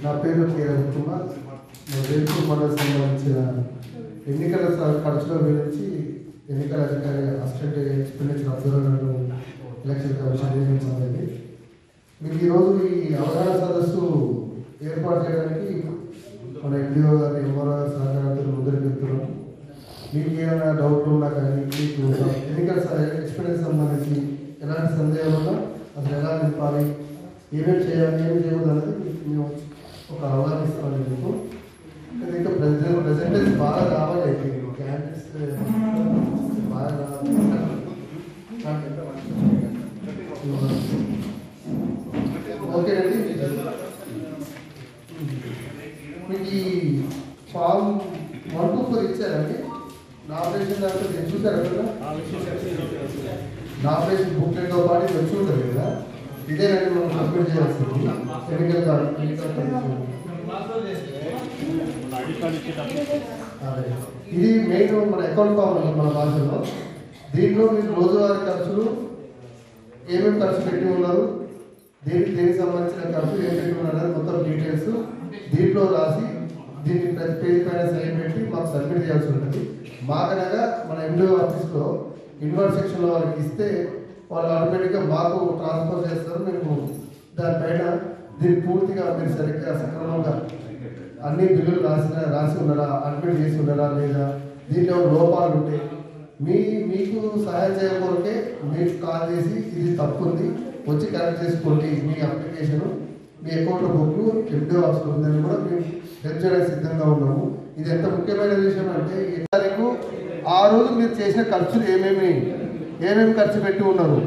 నా పేరు కే రవికుమార్. వేల్పూర్ మండలం సంబంధించిన ఎన్నికల ఖర్చుల గురించి ఎన్నికల అధికారి assistant expenditure observer election commission నియమించింది. మీకు ఈరోజు ఈ అవగాహన సదస్సు ఏర్పాటు చేయడానికి మన ఎండిఓ గారు ఎంఆర్ఓ సహకారంతో ముందుకు వెళ్తున్నాం. మీకు ఏమైనా డౌట్లు ఉన్నా కానీ మీకు ఎన్నికల ఎక్స్పీరియన్స్ సంబంధించి ఎలాంటి సందేహాలు ఉన్నా అసలు ఎలా నింపాలి, ఏమేమి చేయాలి, ఏమి చేయకూడదు అనేది మేము ఒక అవగాహన ఇస్తామండి. మీకు ఇంకా ప్రెజెంటేజ్ బాగా రావాలి, క్యాండిడేట్స్ బాగా రావాలి. ఓకేనండి. మీకు ఈ ఫామ్ 124 ఇచ్చారండి. నామినేషన్ దాంట్లో చూసారు కదా, నామినేషన్ బుక్లెట్తో పాటు వచ్చి ఉంటుంది కదా, ఇదేనండి మనం సబ్మిట్ చేయాల్సింది. ఎన్నికల కార్డు ఇది మెయిన్ మన అకౌంట్ ఫామ్ మన భాషలో. దీంట్లో మీరు రోజువారీ ఖర్చులు ఏమేమి ఖర్చు పెట్టి ఉన్నారు, దేనికి సంబంధించిన ఖర్చు ఏం పెట్టి ఉన్నారు అనేది మొత్తం డీటెయిల్స్ దీంట్లో రాసి దీన్ని ప్రతి పేజ్ పైన సైన్ పెట్టి మాకు సబ్మిట్ చేయాల్సి ఉంటుంది. మాకనగా మన ఎండిఓ ఆఫీస్లో ఇన్వర్ట్ సెక్షన్లో వాళ్ళకి ఇస్తే వాళ్ళు ఆటోమేటిక్గా మాకు ట్రాన్స్ఫర్ చేస్తారు. మేము దానిపైన దీన్ని పూర్తిగా మీరు సరిగ్గా సక్రమంగా అన్ని బిల్లులు రాసి ఉన్నారా, అడ్మిట్ చేసి ఉన్నారా లేదా, దీంట్లో లోపాలు ఉంటాయి, మీకు సహాయం చేయకపోతే మీకు కాల్ చేసి ఇది తప్పు ఉంది వచ్చి కరెక్ట్ చేసుకోండి, మీ అప్లికేషన్ మీ అకౌంట్ బుక్ ఎండిఓ ఆఫీస్లో ఉందని కూడా మేము హెల్ప్ చేయడానికి సిద్ధంగా ఉన్నాము. ఇది ఎంత ముఖ్యమైన విషయం అంటే తారీఖు ఆ రోజు మీరు చేసిన ఖర్చులు ఏమేమి ఖర్చు పెట్టి ఉన్నారు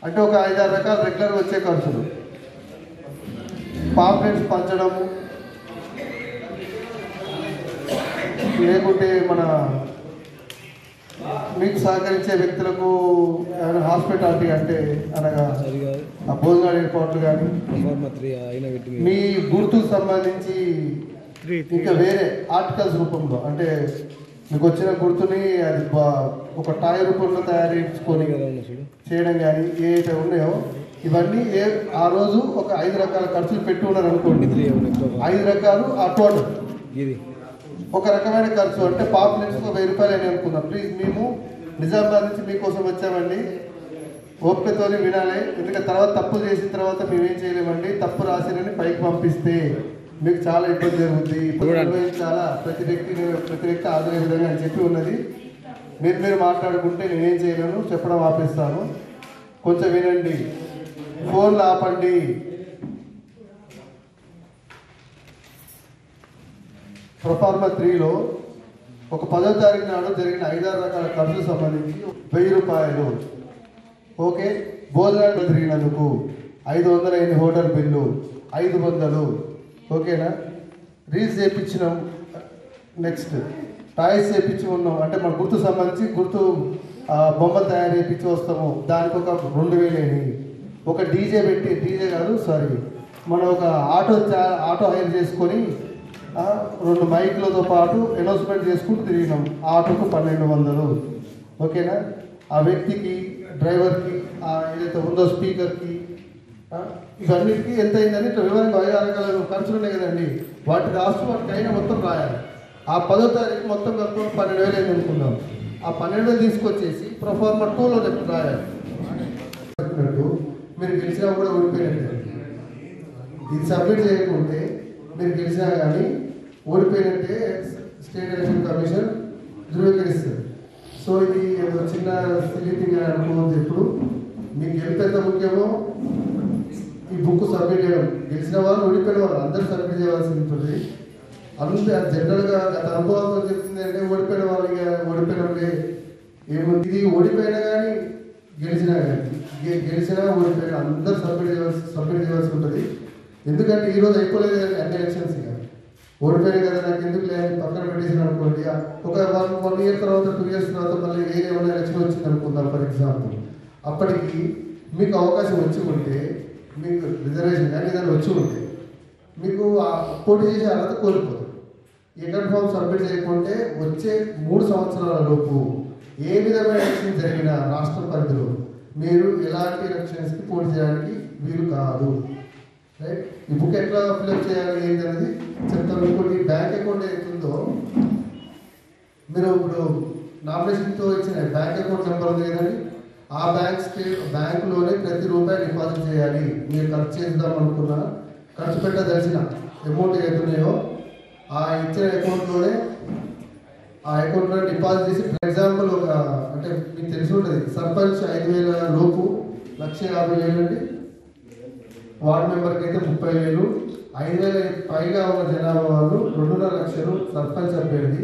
అంటే ఒక 5-6 రకాల రెగ్యులర్ వచ్చే ఖర్చులు, పాంప్లెట్స్ పంచడము, లేకుంటే మన మీకు సహకరించే వ్యక్తులకు హాస్పిటాలిటీ అంటే అనగా భోజనాలు ఏర్పాట్లు కానీ, మీ గుర్తుకు సంబంధించి ఇంకా వేరే ఆర్టికల్స్ రూపంలో అంటే మీకు వచ్చిన గుర్తుని అది ఒక టాయ్ రూపంలో తయారు చేసుకొని చేయడం కానీ ఏవైతే ఉన్నాయో ఇవన్నీ ఆ రోజు ఒక 5 రకాల ఖర్చులు పెట్టి ఉన్నారు అనుకోండి. 5 రకాలు ఆ టోటల్. ఒక రకమైన ఖర్చు అంటే పాపులేట్స్ ₹1000 అని అనుకున్నాం. ప్లీజ్ మేము నిజామాబాద్ నుంచి మీకోసం వచ్చామండి, ఓపికతో వినాలి. ఎందుకంటే తర్వాత తప్పు చేసిన తర్వాత మేమేం చేయలేమండి. తప్పు రాసినని పైకి పంపిస్తే మీకు చాలా ఇబ్బంది జరుగుతుంది. చాలా ప్రతి వ్యక్తి ఆదరణ విధంగా అని చెప్పి ఉన్నది. మీరు మాట్లాడుకుంటే నేనేం చేయలేను, చెప్పడం ఆపేస్తాను. కొంచెం వినండి, ఫోన్లు ఆపండి. ప్రొఫార్మా 3లో ఒక 10వ తారీఖు నాడు జరిగిన 5-6 రకాల ఖర్చులకు సంబంధించి ₹1000. ఓకే, భోజనాలు తిరిగినందుకు 500 అయింది. Hotel bill 500. ఓకేనా, రీల్స్ చేయించినాం. నెక్స్ట్ టాయ్స్ చేయించి ఉన్నాం అంటే మన గుర్తు సంబంధించి గుర్తు బొమ్మలు తయారు చేయించి వస్తాము, దానికి ఒక 2000 అయినాయి. ఒక డీజే మనం ఒక ఆటో హైర్ చేసుకొని 2 మైకులతో పాటు అనౌన్స్మెంట్ చేసుకుంటూ తిరిగినాం. ఆటోకు 1200. ఓకేనా, ఆ వ్యక్తికి, డ్రైవర్కి, ఏదైతే ఉందో స్పీకర్కి, ఇవన్నిటికీ ఎంత అయిందని ఇట్లా వివరంగా 5-6 రకాల ఖర్చులు ఉన్నాయి కదండి. వాటి రాస్తూ వాటికి అయినా మొత్తం రాయాలి. ఆ 10వ తారీఖు మొత్తం ఖర్చు 12,000 అయింది అనుకుందాం. ఆ 12,000 తీసుకొచ్చేసి ప్రొఫార్మా 2లో చెప్పి రాయాలి. మీరు గెలిచినా కూడా ఓడిపోయినట్టు. ఇది సబ్మిట్ చేయకుంటే మీరు గెలిచినా కానీ ఓడిపోయినట్టే స్టేట్ ఎలక్షన్ కమిషన్ ధృవీకరిస్తుంది. సో ఇది చిన్న సిలింగ్ అని అనుకోవద్దు. ఎప్పుడు మీకు గెలిపి ఎంత ముఖ్యమో ఈ బుక్ సబ్మిట్ చేయడం, గెలిచిన వాళ్ళు ఓడిపోయిన వాళ్ళు అందరూ సబ్మిట్ చేయాల్సి ఉంటుంది. అందుకే జనరల్గా గత అనుభవంతో చెప్తుంది అంటే ఓడిపోయిన వాళ్ళకి ఓడిపోయిన ఏముంది, ఇది ఓడిపోయినా కానీ గెలిచినా ఓడిపోయినా అందరూ సబ్మిట్ చేయాల్సి ఉంటుంది. ఎందుకంటే ఈరోజు అయిపోలేదు కానీ అన్ని ఎలక్షన్స్ ఇక ఓడిపోయినాయి కదా, నాకు ఎందుకు లేదు పక్కన పెట్టేసిన అనుకోండి. ఒక 1 ఇయర్ తర్వాత 2 ఇయర్స్ తర్వాత మళ్ళీ ఏమైనా ఎలక్షన్ వచ్చింది అనుకుందాం ఫర్ ఎగ్జాంపుల్. అప్పటికి మీకు అవకాశం వచ్చి ఉంటే, మీకు రిజర్వేషన్ కానీ ఏదైనా వచ్చి ఉంటే మీకు పోటీ చేసే అర్హత కోల్పోతుంది. అకౌంట్ ఫామ్ సబ్మిట్ చేయకుంటే వచ్చే 3 సంవత్సరాల లోపు ఏ విధమైన ఎలక్షన్ జరిగినా రాష్ట్ర పరిధిలో మీరు ఎలాంటి ఎలక్షన్స్కి పోటీ చేయడానికి వీలు కాదు. రైట్. ఈ బుక్ ఎట్లా ఫిల్అప్ చేయాలి ఏంటి అనేది చెప్తాను. ఇంకోటి బ్యాంక్ అకౌంట్ ఏతుందో మీరు ఇప్పుడు నామినేషన్తో ఇచ్చిన బ్యాంక్ అకౌంట్ నెంబర్ ఉంది కదండి, ఆ బ్యాంకులోనే ప్రతి రూపాయి డిపాజిట్ చేయాలి. మీరు ఖర్చు చేద్దాం అనుకున్న, ఖర్చు పెట్టదలిసిన అమౌంట్ ఏతున్నాయో ఆ ఇచ్చిన అకౌంట్లోనే డిపాజిట్ చేసి, ఫర్ ఎగ్జాంపుల్ ఒక అంటే మీకు తెలిసి ఉంటుంది, సర్పంచ్ 5,000 లోపు 1,50,000 అండి, వార్డు మెంబర్కి అయితే 30,000, 5,000 పైగా ఉన్న జనాభా వాళ్ళు 2.5 లక్షలు, సర్పంచ్ అభ్యర్థి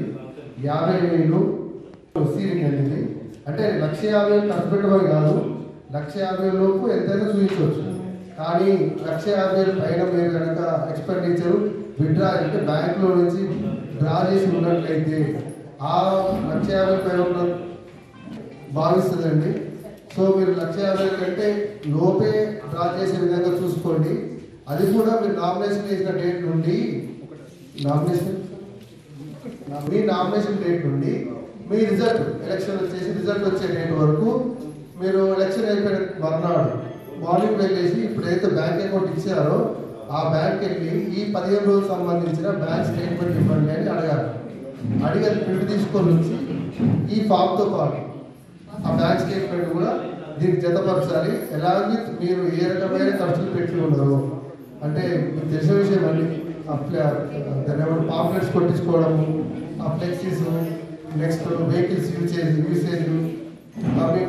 50,000 సీలింగ్ అండి. అంటే 1,50,000 ఖర్చు పెట్టమని కాదు, 1,50,000 లోపు ఎంతైనా చూపించవచ్చు. కానీ 1,50,000 పైన మీరు కనుక ఎక్స్పెండిచర్ విత్డ్రా అంటే బ్యాంకులో నుంచి డ్రా చేసి ఉన్నట్లయితే ఆ 1,50,000 పైన ఉన్న భావిస్తుందండి. సో మీరు 1,50,000 కంటే లోపే డ్రా చేసే విధంగా చూసుకోండి. అది కూడా మీరు నామినేషన్ చేసిన డేట్ నుండి మీ నామినేషన్ డేట్ నుండి మీ రిజల్ట్ ఎలక్షన్ వచ్చేసి రిజల్ట్ వచ్చే డేట్ వరకు మీరు ఎలక్షన్ అయిపోయిన మర్నాడు మార్నింగ్ వెళ్ళేసి ఇప్పుడైతే బ్యాంక్ అకౌంట్ ఇచ్చారో ఆ బ్యాంక్ వెళ్ళి ఈ 15 రోజులకు సంబంధించిన బ్యాంక్ స్టేట్మెంట్ ఇవ్వండి అని అడగాలి. అడిగి అది ప్రింట్ తీసుకొని వచ్చి ఈ ఫామ్తో పాటు ఆ బ్యాంక్ స్టేట్మెంట్ కూడా దీనికి జతపరచాలి. ఎలాగే మీరు ఏ రకమైన ఖర్చులు పెట్టి ఉండరు అంటే మీకు తెలిసిన విషయం అండి. దాని పాంప్లెట్స్ కొట్టించుకోవడము, ఆ ఫ్లెక్సీస్, నెక్స్ట్ వెహికల్స్ యూసేజ్ అవి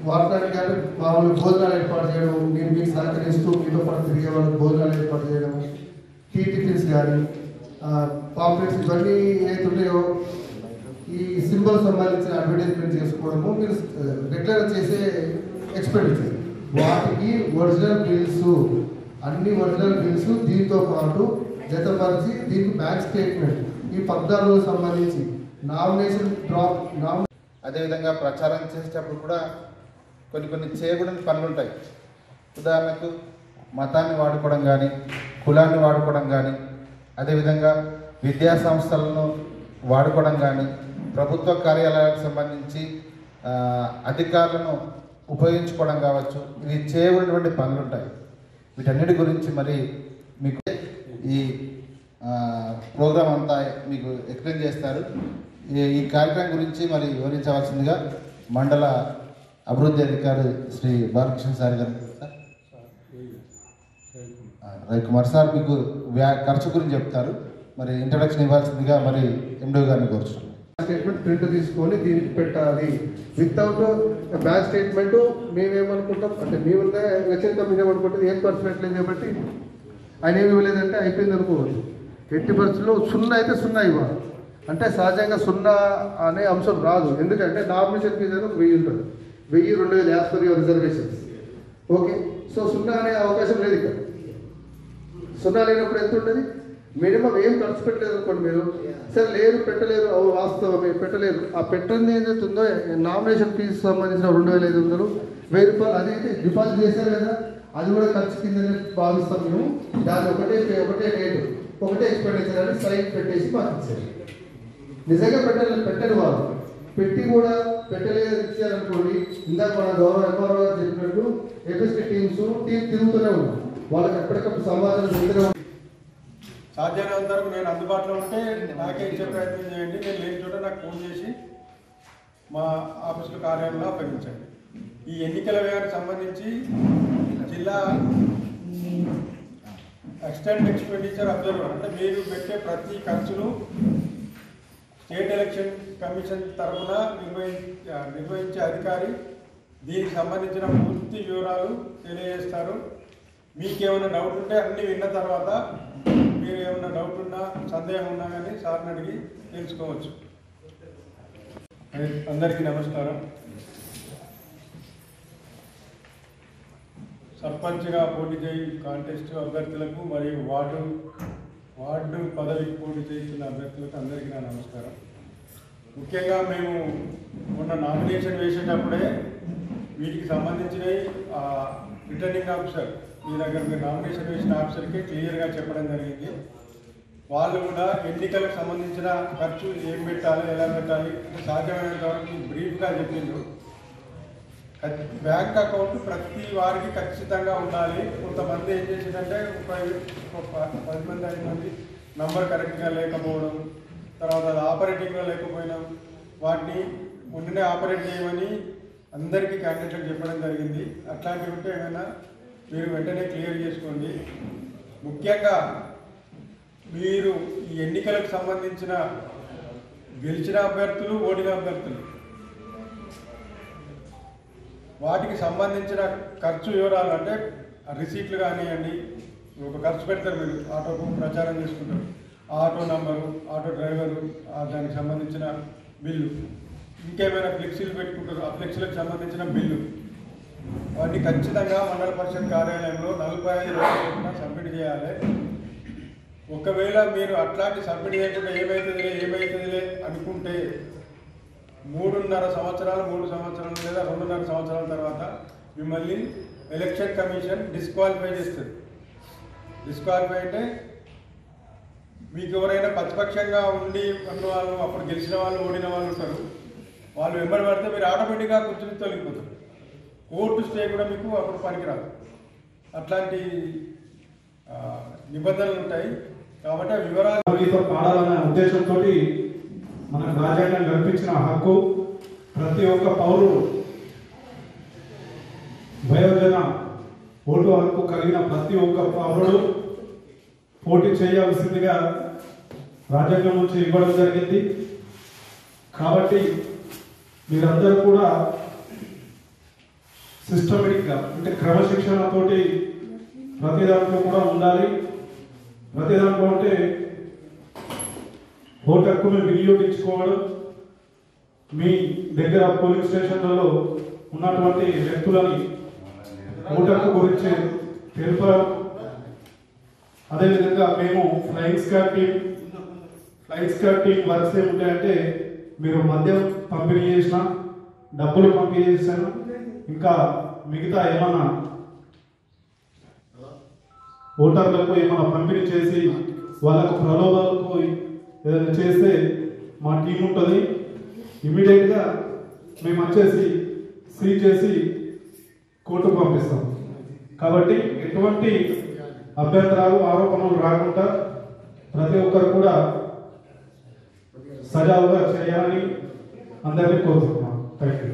వాడటానికి కానీ మామూలు భోజనాలు ఏర్పాటు చేయడం, నేను మీకు సహకరిస్తూ మీతో పాటు తిరిగే వాళ్ళకి భోజనాలు ఏర్పాటు చేయడం, టీ టిఫిన్స్ కానీ పాంప్లెట్స్ ఇవన్నీ ఏదైతే ఉన్నాయో ఈ సింబల్ సంబంధించిన అడ్వర్టైజ్మెంట్ చేసుకోవడము మీరు రెగ్యులర్ చేసే ఎక్స్పెండిచర్. వాటికి ఒరిజినల్ బిల్స్, అన్ని ఒరిజినల్ బిల్స్ దీంతో పాటు జతపరిచి దీనికి బ్యాంక్ స్టేట్మెంట్ ఈ 14 రోజులకు సంబంధించి నామినేషన్ అదేవిధంగా ప్రచారం చేసేటప్పుడు కూడా కొన్ని చేయకూడని పనులు ఉంటాయి. ఉదాహరణకు మతాన్ని వాడుకోవడం కానీ, కులాన్ని వాడుకోవడం కానీ, అదేవిధంగా విద్యా సంస్థలను వాడుకోవడం కానీ, ప్రభుత్వ కార్యాలయాలకు సంబంధించి అధికారులను ఉపయోగించుకోవడం కావచ్చు. ఇవి చేయకూడనటువంటి పనులు ఉంటాయి. వీటన్నిటి గురించి మరి మీకు ఈ ప్రోగ్రాం అంతా మీకు ఎక్స్ప్లెయిన్ చేస్తారు. ఈ కార్యక్రమం గురించి మరి వివరించవలసిందిగా మండల అభివృద్ధి అధికారి శ్రీ బాలకృష్ణ సార్ గారు. రవికుమార్ సార్ మీకు ఖర్చు గురించి చెప్తారు. మరి ఇంట్రడక్షన్ ఇవ్వాల్సిందిగా మరి ఎండో గారిని కోరుచున్నాం. స్టేట్మెంట్ ప్రింట్ తీసుకొని దీనికి పెట్టాలి. వితౌట్ బ్యాంక్ స్టేట్మెంట్ మేమేమనుకుంటాం అంటే మేమున్న రచయిత మీరేమనుకుంటుంది ఏం ఖర్చు పెట్టలేదు కాబట్టి ఆయన ఏమి ఇవ్వలేదంటే అయిపోయింది అనుకోవచ్చు. ఎట్టి పరిస్థితుల్లో 0 అయితే 0 ఇవ్వాలి. అంటే సహజంగా 0 అనే అంశం రాదు. ఎందుకంటే నామినేషన్ ఫీజు అనేది 1000 ఉంటుంది. 1000, 2000 as per your reservations. Okay. So 0 అనే అవకాశం లేదు ఇక్కడ. 0 లేనప్పుడు ఎంత ఉంటుంది? మినిమం ఏం ఖర్చు పెట్టలేదు అనుకోండి మీరు, సరే లేదు పెట్టలేదు, వాస్తవమే పెట్టలేదు. ఆ పెట్టింది ఏదైతే ఉందో నామినేషన్ ఫీజు సంబంధించిన 2,500, 1000 రూపాయలు అదైతే డిపాజిట్ చేశారు కదా, అది కూడా ఖర్చు కిందనే భావిస్తాం మేము. దాన్ని ఒకటే డేట్, ఒకటే ఎక్స్పెండిచర్ అని సైట్ పెట్టేసి పంపించారు. నిజంగా పెట్టని వాళ్ళు పెట్టి కూడా పెట్టలేదు ఇచ్చారనుకోండి, ఇందాక మన గౌరవ ఎంఆర్ఓ గారు చెప్పినట్టు ఎఫ్ఎస్టీ టీం తిరుగుతూనే ఉన్నాం. వాళ్ళకి ఎప్పటికప్పుడు సమాచారం చెప్తూనే. సాధ్యమైనంత వరకు నేను అందుబాటులో ఉంటే నాకే ఇచ్చే ప్రయత్నం చేయండి. నేను లేని చోట నాకు ఫోన్ చేసి మా ఆఫీసులో కార్యాలయంలో అప్పగించండి. ఈ ఎన్నికల వ్యయానికి సంబంధించి జిల్లా ఎక్స్టెంట్ ఎక్స్పెండిచర్ అబ్జర్వర్ అంటే మీరు పెట్టే ప్రతి ఖర్చును స్టేట్ ఎలక్షన్ కమిషన్ తరఫున నిర్వహించే అధికారి దీనికి సంబంధించిన పూర్తి వివరాలు తెలియజేస్తారు. మీకేమైనా డౌట్ ఉంటే అన్నీ విన్న తర్వాత మీరు ఏమైనా డౌట్ ఉన్నా సందేహం ఉన్నా కానీ సార్ని అడిగి తెలుసుకోవచ్చు. అందరికీ నమస్కారం. సర్పంచ్గా పోటీ చేయి కాంటెస్ట్ అభ్యర్థులకు మరియు వార్డు పదవికి పోటీ చేస్తున్న అభ్యర్థులకు అందరికీ నా నమస్కారం. ముఖ్యంగా మేము మొన్న నామినేషన్ వేసేటప్పుడే వీటికి సంబంధించినవి రిటర్నింగ్ ఆఫీసర్ మీ దగ్గర మీరు నామినేషన్ వేసిన ఆఫీసర్కి క్లియర్గా చెప్పడం జరిగింది. వాళ్ళు కూడా ఎన్నికలకు సంబంధించిన ఖర్చు ఏం పెట్టాలి, ఎలా పెట్టాలి సాధ్యమైనంత వరకు బ్రీఫ్గా చెప్పిండ్రు. బ్యాంక్ అకౌంట్ ప్రతి వారికి ఖచ్చితంగా ఉండాలి. కొంతమంది ఏం చేసిందంటే ఒక 10 మంది 5 మంది నంబర్ కరెక్ట్గా లేకపోవడం, తర్వాత అది ఆపరేటింగ్లో లేకపోయినా వాటిని ముందునే ఆపరేట్ చేయమని అందరికీ క్యాండిడేట్లకు చెప్పడం జరిగింది. అట్లాంటివి ఉంటే ఏమైనా మీరు వెంటనే క్లియర్ చేసుకోండి. ముఖ్యంగా మీరు ఈ ఎన్నికలకు సంబంధించిన గెలిచిన అభ్యర్థులు, ఓడిన అభ్యర్థులు వాటికి సంబంధించిన ఖర్చు వివరాలు అంటే రిసీట్లు కానివ్వండి, ఒక ఖర్చు పెడతారు మీరు ఆటోకు ప్రచారం చేసుకుంటారు, ఆటో నంబరు, ఆటో డ్రైవరు, దానికి సంబంధించిన బిల్లు, ఇంకేమైనా ఫ్లెక్సీలు పెట్టుకుంటారు, ఆ ఫ్లెక్సీలకు సంబంధించిన బిల్లు, వాటిని ఖచ్చితంగా మండల పరిషత్ కార్యాలయంలో 45 రోజుల సబ్మిట్ చేయాలి. ఒకవేళ మీరు అట్లాంటి సబ్మిట్ చేయకుండా ఏమవుతుందిలే అనుకుంటే 3.5 సంవత్సరాలు 3 సంవత్సరాలు లేదా 2.5 సంవత్సరాల తర్వాత మిమ్మల్ని ఎలక్షన్ కమిషన్ డిస్క్వాలిఫై చేస్తుంది. డిస్క్వాలిఫై అంటే మీకు ఎవరైనా ప్రతిపక్షంగా ఉండి ఉన్న వాళ్ళు, అప్పుడు గెలిచిన వాళ్ళు, ఓడిన వాళ్ళు ఉంటారు, వాళ్ళు వెంబడి పడితే మీరు ఆటోమేటిక్గా కూర్చొని తొలగిపోతారు. కోర్టు స్టే కూడా మీకు అప్పుడు పనికిరాదు. అట్లాంటి నిబంధనలు ఉంటాయి. కాబట్టి వివరాలు పాడాలనే ఉద్దేశంతో మనకు రాజ్యాంగం కల్పించిన హక్కు ప్రతి ఒక్క పౌరుడు వయోజన ఓటు హక్కు కలిగిన ప్రతి ఒక్క పౌరుడు పోటీ చేయాల్సిందిగా రాజ్యాంగం నుంచి ఇవ్వడం జరిగింది. కాబట్టి మీరందరూ కూడా సిస్టమేటిక్గా అంటే క్రమశిక్షణతోటి ప్రతి దాంట్లో కూడా ఉండాలి. ప్రతి దాంట్లో అంటే ఓటు హక్కును వినియోగించుకోవడం, మీ దగ్గర పోలింగ్ స్టేషన్లలో ఉన్నటువంటి వ్యక్తులని ఓటు హక్కు గురించి తెలుపడం. అదేవిధంగా మేము ఫ్లయింగ్ స్క్వాడ్ టీం వర్క్స్ ఏముంటాయంటే మీరు మద్యం పంపిణీ చేసిన, డబ్బులు పంపిణీ చేశాను, ఇంకా మిగతా ఏమన్నా ఓటర్లకు ఏమైనా పంపిణీ చేసి వాళ్ళకు ప్రలోభాలకు ఏదైనా చేస్తే మా టీం ఉంటుంది. ఇమీడియట్గా మేము వచ్చేసి సీజ్ చేసి కోర్టుకు పంపిస్తాం. కాబట్టి ఎటువంటి అభ్యంతరాలు, ఆరోపణలు రాకుండా ప్రతి ఒక్కరు కూడా సజావుగా చేయాలని అందరినీ కోరుతున్నాం. Thank you.